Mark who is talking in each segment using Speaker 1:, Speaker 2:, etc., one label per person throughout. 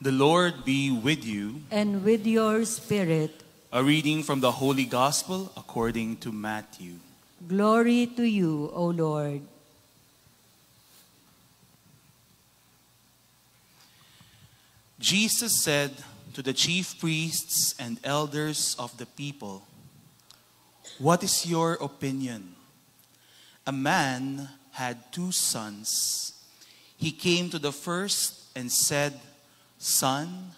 Speaker 1: The Lord be with you.
Speaker 2: And with your spirit.
Speaker 1: A reading from the Holy Gospel according to Matthew.
Speaker 2: Glory to you, O Lord.
Speaker 1: Jesus said to the chief priests and elders of the people, "What is your opinion? A man had 2 sons. He came to the first and said, 'Son,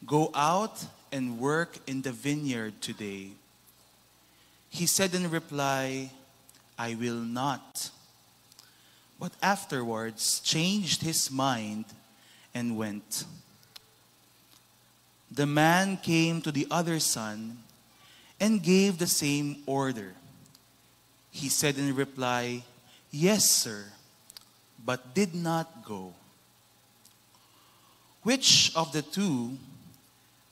Speaker 1: go out and work in the vineyard today.' He said in reply, 'I will not.' But afterwards changed his mind and went. The man came to the other son and gave the same order. He said in reply, 'Yes, sir,' but did not go. Which of the 2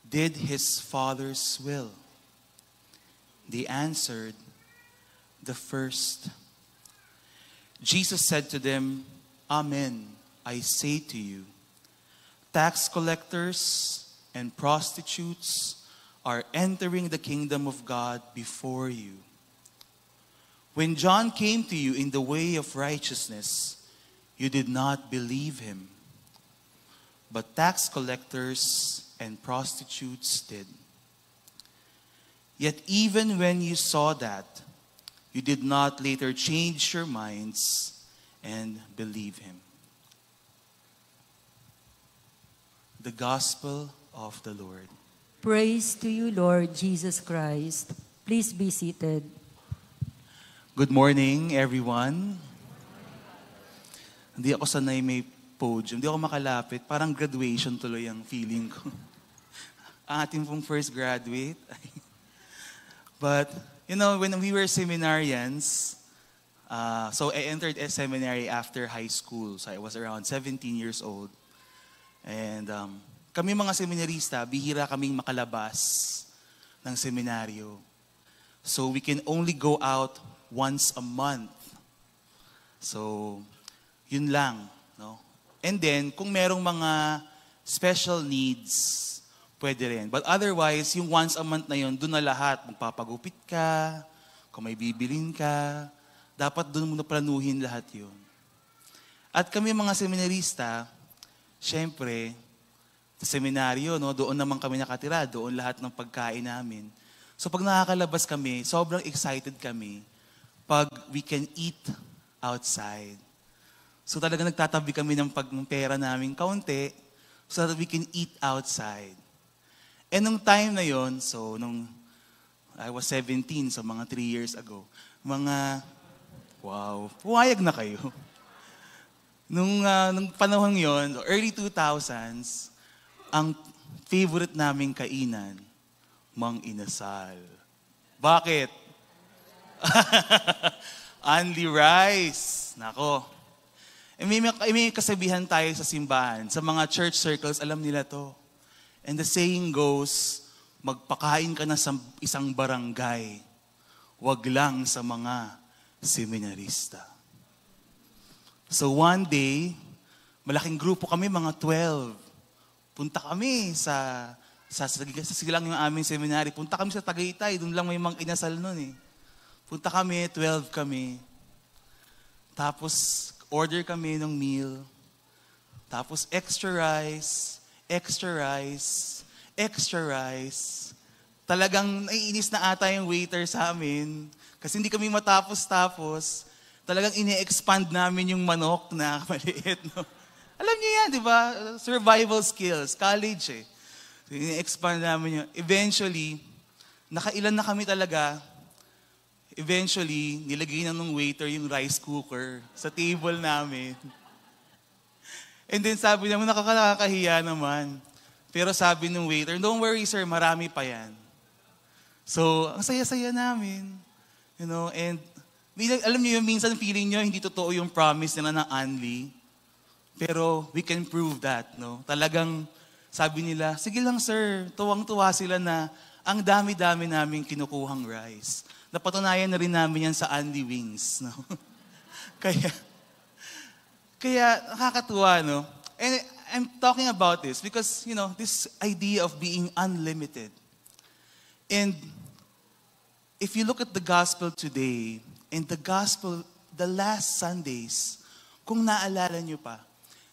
Speaker 1: did his father's will?" They answered, "The first." Jesus said to them, "Amen, I say to you, tax collectors and prostitutes are entering the kingdom of God before you. When John came to you in the way of righteousness, you did not believe him, but tax collectors and prostitutes did. Yet even when you saw that, you did not later change your minds and believe him." The Gospel of the Lord.
Speaker 2: Praise to you, Lord Jesus Christ. Please be seated.
Speaker 1: Good morning, everyone. Hindi ako sanay may podium. Hindi ako makalapit. Parang graduation tuloy ang feeling ko. Ang ating pong first graduate. But, you know, when we were seminarians, so I entered a seminary after high school. So I was around 17 years old. And kami mga seminarista, bihira kaming makalabas ng seminaryo. So we can only go out once a month. So, yun lang. No? And then, kung merong mga special needs, pwede rin. But otherwise, yung once a month na yun, doon na lahat. Magpapagupit ka, kung may bibilin ka, dapat doon mo na planuhin lahat yun. At kami mga seminarista, syempre, sa seminaryo, no, doon naman kami nakatira, doon lahat ng pagkain namin. So pag nakakalabas kami, sobrang excited kami pag we can eat outside. So talaga nagtatabi kami ng pera namin kaunti so that we can eat outside. And nung time na yon, so nung I was 17, so mga 3 years ago, pumayag na kayo. Nung panahon yon, so early 2000s, ang favorite naming kainan, Mang Inasal. Bakit? Only rice. Nako. May kasabihan tayo sa simbahan. Sa mga church circles, alam nila to. And the saying goes, magpakain ka na sa isang barangay. Wag lang sa mga seminarista. So one day, malaking grupo kami, mga 12. Punta kami sa silang yung aming seminary. Punta kami sa Tagaytay. Doon lang may Mang Inasal nun eh. Punta kami, 12 kami. Tapos, order kami ng meal. Tapos, extra rice, extra rice, extra rice. Talagang naiinis na ata yung waiter sa amin. Kasi hindi kami matapos-tapos. Talagang ini-expand namin yung manok na maliit. No? Alam niyo yan, di ba? Survival skills, college eh. So, ini-expand namin yun. Eventually, nakailan na kami talaga. Eventually, nilagay na nung waiter yung rice cooker sa table namin. And then sabi naman, nakakahiya naman. Pero sabi nung waiter, "Don't worry sir, marami pa yan." So, ang saya-saya namin. You know, and alam niyo yung minsan feeling niyo, hindi totoo yung promise nila ng Anli. Pero we can prove that, no? Talagang sabi nila, "Sige lang sir," tuwang-tuwa sila na ang dami-dami namin kinukuhang rice. Napatunayan na rin namin yan sa Andy Wings, no? Kaya nakakatuwa, no? And I'm talking about this because, this idea of being unlimited. And if you look at the gospel today, and the gospel, the last Sundays, kung naalala nyo pa,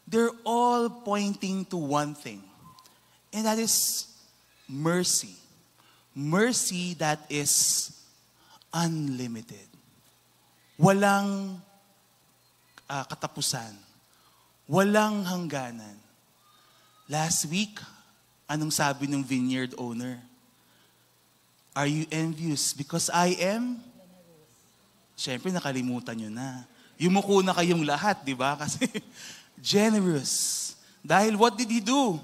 Speaker 1: they're all pointing to one thing. And that is mercy. Mercy that is unlimited. Walang katapusan. Walang hangganan. Last week, anong sabi ng vineyard owner? Are you envious because I am? Siyempre, nakalimutan nyo na. Yumuko na kayong lahat, di ba? Kasi generous. Dahil what did he do?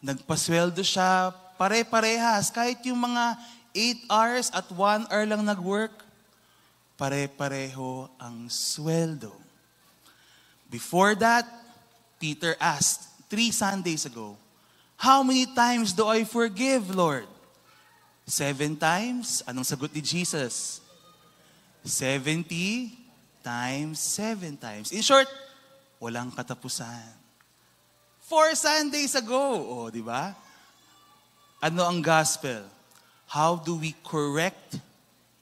Speaker 1: Nagpasweldo siya, pare-parehas. Kahit yung mga 8 hours at 1 hour lang nag-work, pare-pareho ang sweldo. Before that, Peter asked 3 Sundays ago, how many times do I forgive, Lord? 7 times? Anong sagot ni Jesus? 70 times 7 times. In short, walang katapusan. 4 Sundays ago, di ba? Ano ang gospel? How do we correct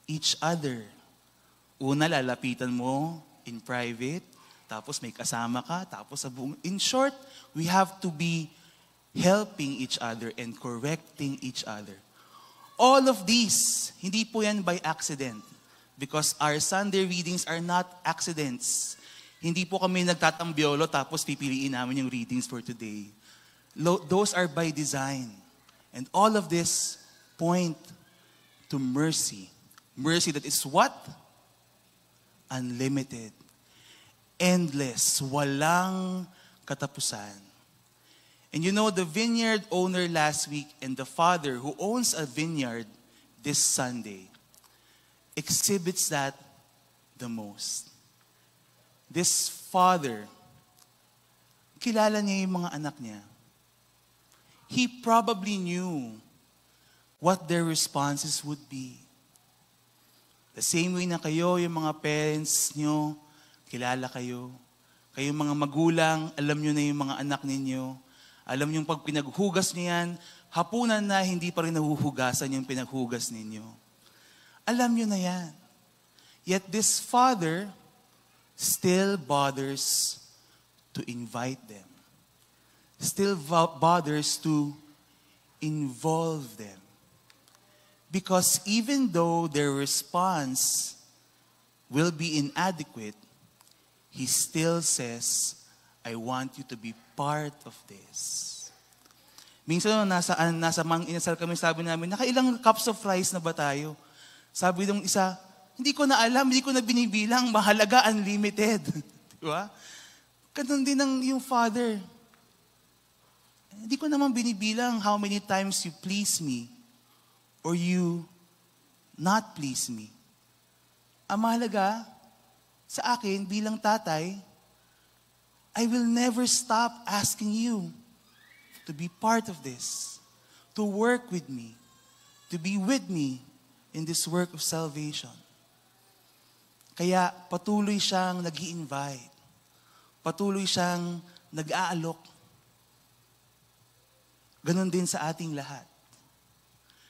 Speaker 1: each other? Una, lalapitan mo in private, tapos may kasama ka, tapos sa buong... In short, we have to be helping each other and correcting each other. All of these, hindi po yan by accident. Because our Sunday readings are not accidents. Hindi po kami nagtatambyolo tapos pipiliin namin yung readings for today. Those are by design. And all of this point to mercy. Mercy that is what? Unlimited. Endless. Walang katapusan. And the vineyard owner last week and the father who owns a vineyard this Sunday exhibits that the most. This father, kilala niya yung mga anak niya. He probably knew what their responses would be. The same way na kayo, yung mga parents nyo, kilala kayo. Kayong mga magulang, alam nyo na yung mga anak ninyo. Alam nyo pag pinaghugas nyo yan, hapunan na hindi pa rin nahuhugasan yung pinaghugas ninyo. Alam nyo na yan. Yet this father still bothers to invite them. Still bothers to involve them. Because even though their response will be inadequate, he still says, I want you to be part of this. Minsan nasa Mang Inasal kami, sabi namin, nakailang cups of rice na ba tayo? Sabi ng isa, hindi ko na alam, hindi ko na binibilang, mahalaga, unlimited. Diba? Ganun din yung father. Hindi ko naman binibilang how many times you please me or you not please me. Ang mahalaga, sa akin, bilang tatay, I will never stop asking you to be part of this, to work with me, to be with me in this work of salvation. Kaya patuloy siyang nag-i-invite. Patuloy siyang nag-aalok. Ganon din sa ating lahat.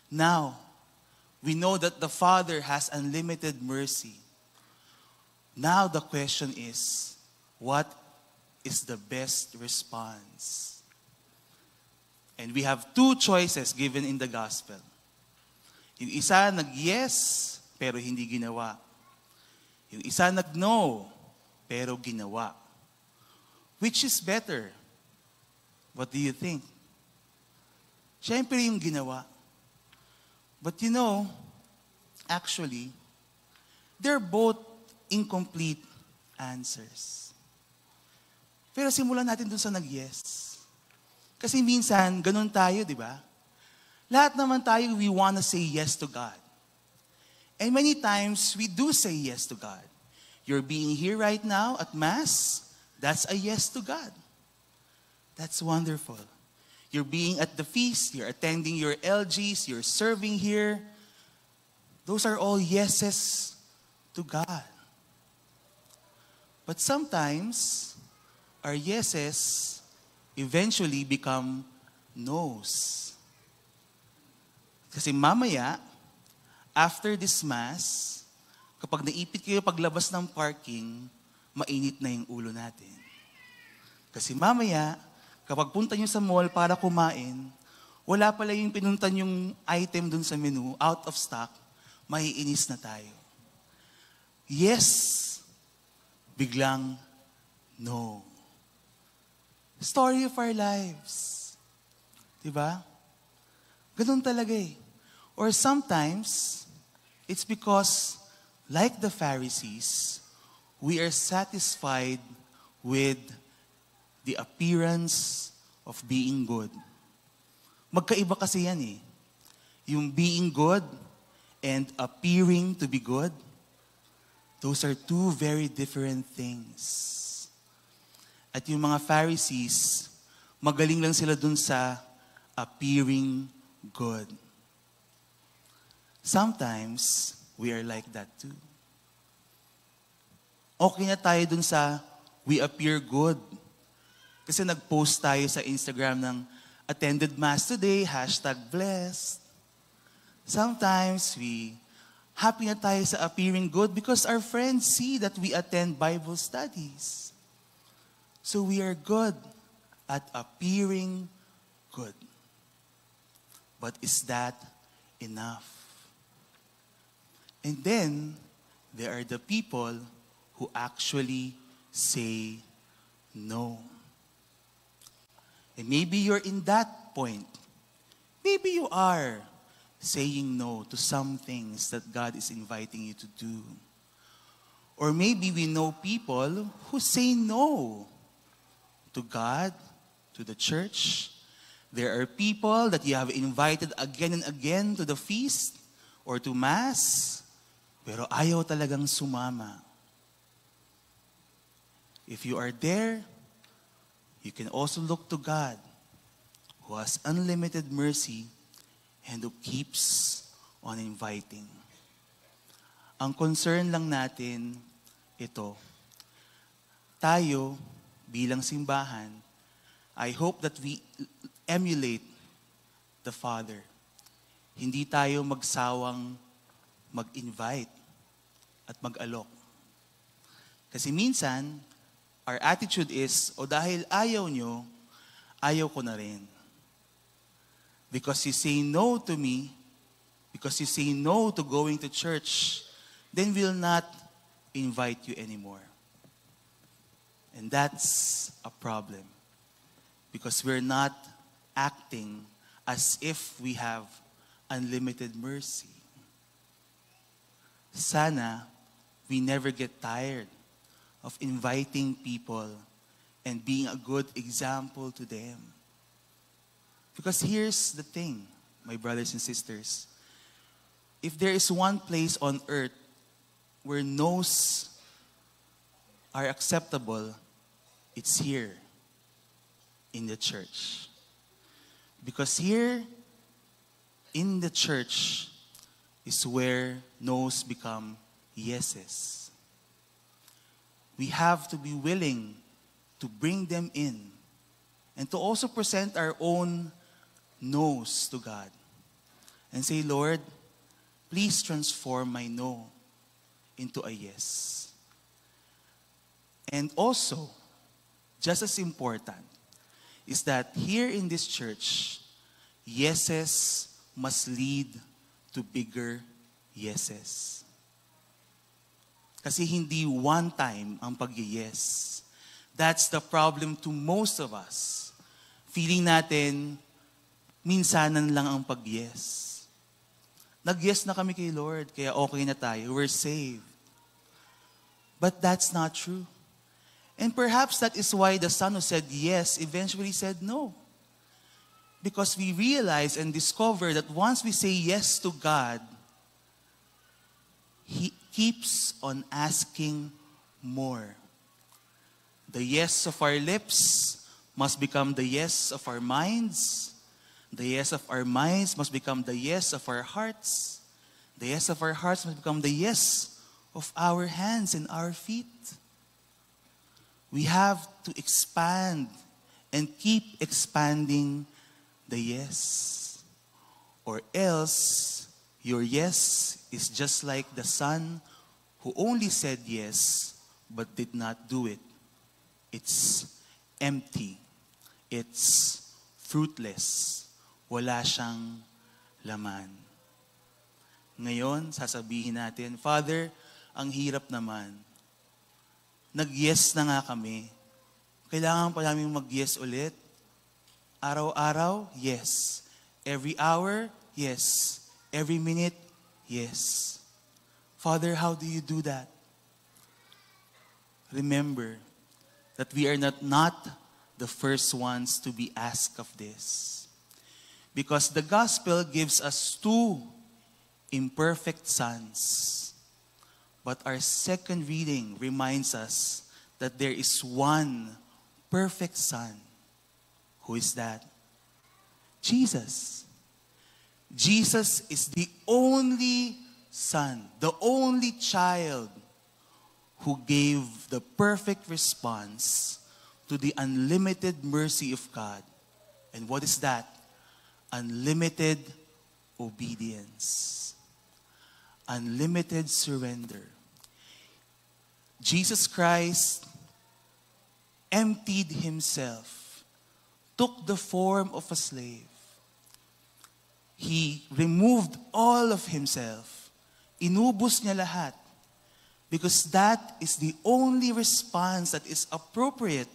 Speaker 1: Now, we know that the Father has unlimited mercy. Now the question is, what is the best response? And we have 2 choices given in the gospel. Yung isa nag-yes, pero hindi ginawa. Yung isa nag-no, pero ginawa. Which is better? What do you think? Siyempre yung ginawa. But actually, they're both incomplete answers. Pero simulan natin dun sa nag-yes. Kasi minsan, ganun tayo, di ba? Lahat naman tayo, we want to say yes to God. And many times, we do say yes to God. You're being here right now at Mass, that's a yes to God. That's wonderful. You're being at the feast, you're attending your LGs, you're serving here. Those are all yeses to God. But sometimes, our yeses eventually become no's. Kasi mamaya, after this Mass, kapag naipit kayo paglabas ng parking, mainit na yung ulo natin. Kasi mamaya, kapag punta nyo sa mall para kumain, wala pala yung pinuntan yung item dun sa menu, out of stock, maiinis na tayo. Yes, biglang no. Story of our lives. Diba? Ganun talaga eh. Or sometimes, it's because, like the Pharisees, we are satisfied with the appearance of being good. Magkaiba kasi yan eh. Yung being good and appearing to be good, those are two very different things. At yung mga Pharisees, magaling lang sila dun sa appearing good. Sometimes, we are like that too. Okay na tayo dun sa we appear good. Kasi nag-post tayo sa Instagram ng attended Mass today, #blessed. Sometimes, happy na tayo sa appearing good because our friends see that we attend Bible studies. So we are good at appearing good. But is that enough? And then, there are the people who actually say no. And maybe you're in that point. Maybe you are saying no to some things that God is inviting you to do. Or maybe we know people who say no to God, to the church. There are people that you have invited again and again to the feast or to Mass, pero ayaw talagang sumama. If you are there, you can also look to God, who has unlimited mercy and who keeps on inviting. Ang concern lang natin, ito. Tayo, bilang simbahan, I hope that we emulate the Father. Hindi tayo magsawang mag-invite at mag-alok. Kasi minsan, our attitude is, dahil ayaw nyo, ayaw ko na rin. Because you say no to me, because you say no to going to church, then we'll not invite you anymore. And that's a problem. Because we're not acting as if we have unlimited mercy. Sana, we never get tired of inviting people and being a good example to them. Because here's the thing, my brothers and sisters. If there is one place on earth where no's are acceptable, it's here in the church. Because here in the church is where no's become yeses. We have to be willing to bring them in and to also present our own no's to God and say, Lord, please transform my no into a yes. And also, just as important, is that here in this church, yeses must lead to bigger yeses. Kasi hindi one time ang pag-yes. That's the problem to most of us. Feeling natin, minsanan lang ang pag-yes. Nag-yes na kami kay Lord, kaya okay na tayo. We're saved. But that's not true. And perhaps that is why the son who said yes eventually said no. Because we realize and discover that once we say yes to God, He keeps on asking more. The yes of our lips must become the yes of our minds. The yes of our minds must become the yes of our hearts. The yes of our hearts must become the yes of our hands and our feet. We have to expand and keep expanding the yes. Or else, your yes is just like the son who only said yes but did not do it. It's empty. It's fruitless. Wala siyang laman. Ngayon, sasabihin natin, Father, ang hirap naman. Nag-yes na nga kami. Kailangan pa namin mag-yes ulit. Araw-araw, yes. Every hour, yes. Every minute, yes. Father, how do you do that? Remember that we are not the first ones to be asked of this. Because the gospel gives us two imperfect sons. But our second reading reminds us that there is one perfect son. Who is that? Jesus. Jesus is the only son, the only child who gave the perfect response to the unlimited mercy of God. And what is that? Unlimited obedience. Unlimited surrender. Jesus Christ emptied himself, took the form of a slave. He removed all of himself. Inubos niya lahat. Because that is the only response that is appropriate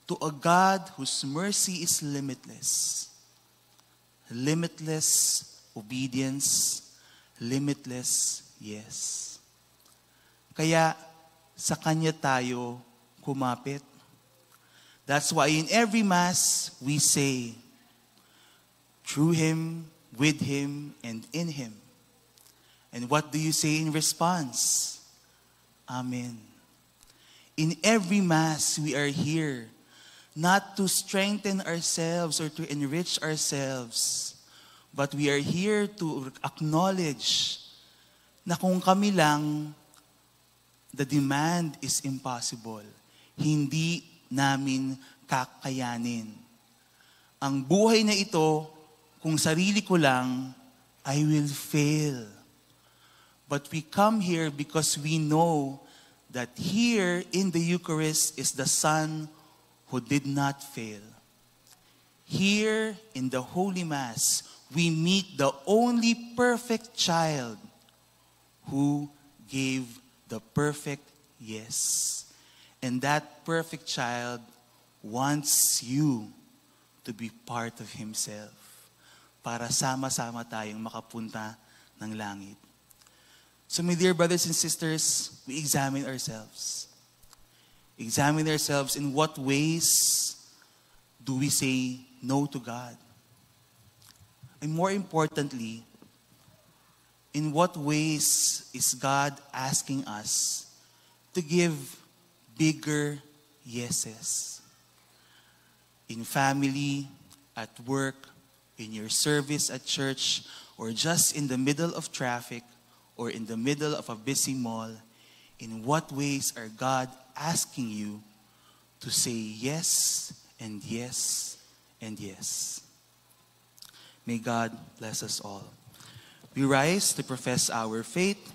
Speaker 1: to a God whose mercy is limitless. Limitless obedience, limitless yes. Kaya sa Kanya tayo kumapit. That's why in every Mass we say, through Him, with Him, and in Him. And what do you say in response? Amen. In every Mass we are here not to strengthen ourselves or to enrich ourselves, but we are here to acknowledge na kung kami lang, the demand is impossible. Hindi namin kakayanin. Ang buhay na ito, kung sarili ko lang, I will fail. But we come here because we know that here in the Eucharist is the Son who did not fail. Here in the Holy Mass, we meet the only perfect child who gave the perfect yes. And that perfect child wants you to be part of Himself para sama-sama tayong makapunta ng langit. So my dear brothers and sisters, we examine ourselves. Examine ourselves in what ways do we say no to God? And more importantly, in what ways is God asking us to give bigger yeses? In family, at work, in your service at church, or just in the middle of traffic, or in the middle of a busy mall, in what ways are God asking you to say yes and yes and yes? May God bless us all. We rise to profess our faith.